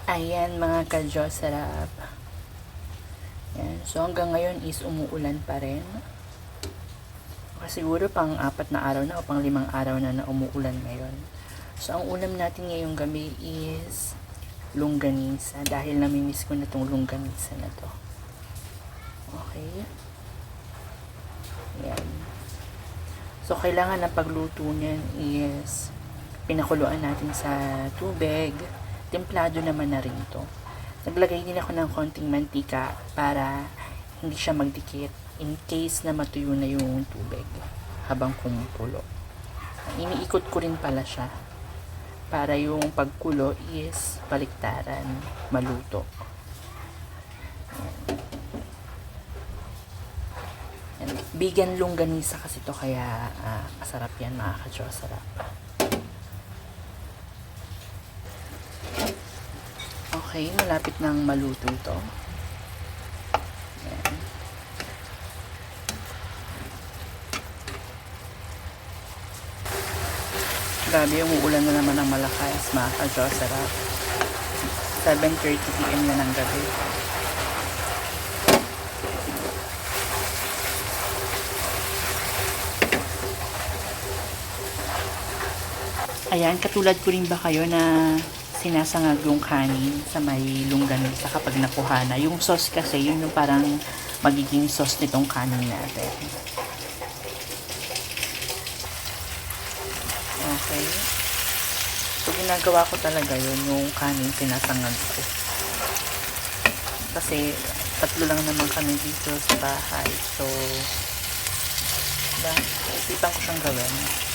Ayan mga ka-Diyos, sarap. Ayan. So hanggang ngayon is umuulan pa rin. Siguro pang 4 na araw na o pang 5 araw na umuulan ngayon. So ang ulam natin ngayong gabi is longganisa. Dahil namimiss ko na tong longganisa na to. Okay. Ayan. So kailangan na pagluto niyan is pinakuluan natin sa tubig. Templado naman na rin to. Naglagay din ako ng konting mantika para hindi siya magdikit in case na matuyo na yung tubig habang kumukulo. Iniikot ko rin pala siya para yung pagkulo is baliktaran, maluto. Ayan. Vegan longganisa kasi to kaya masarap yan mga ka-Diyos, sarap. Okay, malapit nang maluto ito. Ayan. Grabe, umuulan na naman ng malakas, mga ka-Diyos, sarap. 7:30 PM na ng gabi. Ayan, katulad ko rin ba kayo na sinasangag yung kanin sa may longganisa kapag nakuha na. Yung sauce kasi, yun yung parang magiging sauce nitong kanin natin. Okay. So, ginagawa ko talaga yun, yung kanin sinasangag ko. Kasi, 3 lang naman kami dito sa bahay. So, diba? Isipan ko siyang gawin.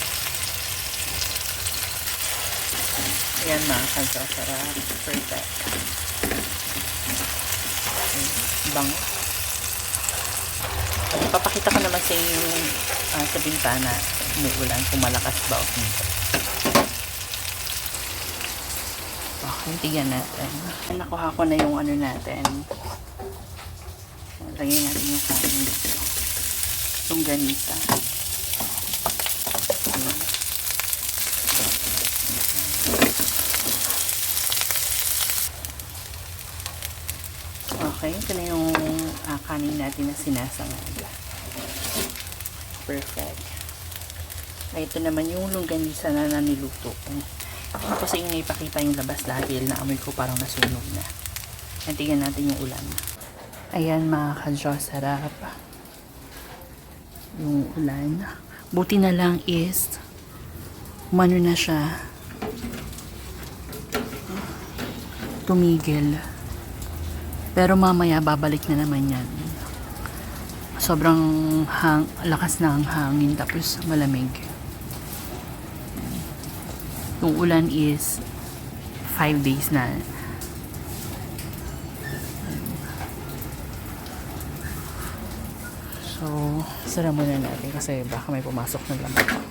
Ayan mga ka-Diyos, sarap. Perfect. Bango. Papakita ko naman sa inyo sa bintana umuulan kung malakas ba o hindi. Okay, tignan natin. Nakuha ko na yung ano natin. Lagyan natin yung kanin dito. Longganisa. Okay, ito na yung kanin natin na sinasangag. Perfect. Ay, ito naman yung longganisa na niluto ko. Hindi ko sa inyo ipakita yung labas dahil naamoy ko parang nasunog na. Tingnan natin yung ulan. Ayan mga ka-Diyos, sarap. Yung ulan. Buti na lang is umano na siya. Tumigil. Pero mamaya babalik na naman yan. Sobrang lakas na ang hangin tapos malamig. Yung ulan is 5 days na. So, sara muna natin kasi baka may pumasok na lamang.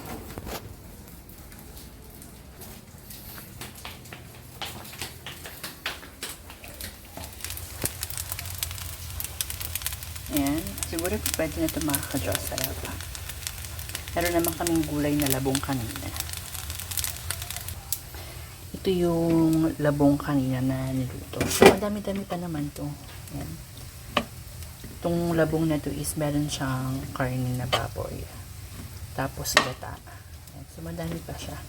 Ayan. Siguro pwede na ito mga ka-Diyos, sarap. Meron naman kaming gulay na labong kanina. Ito yung labong kanina na niluto. So, madami-dami pa naman to. Ayan. Itong labong na to is meron siyang karne na baboy. Tapos gata. Ayan. So, madami pa siya.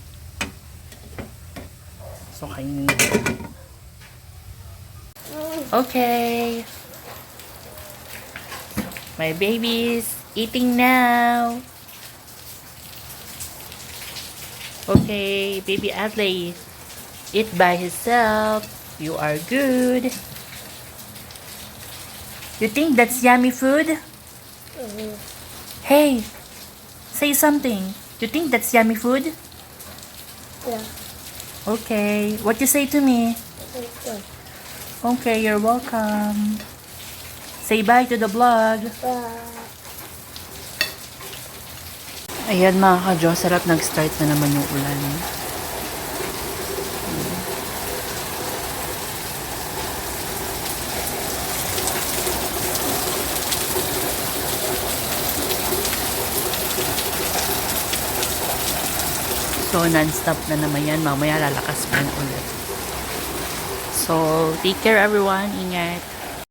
So, kainin natin. Okay. My baby's eating now. Okay, baby Adley, eat by himself. You are good. You think that's yummy food? Hey, say something. You think that's yummy food? Yeah. Okay, what you say to me? Okay. Okay, you're welcome. Say bye to the vlog. Ayan mga ka-Diyos, sarap nag-start na naman yung ulan. So, non-stop na naman yan. Mamaya lalakas pa ulit. So, take care everyone. Ingat.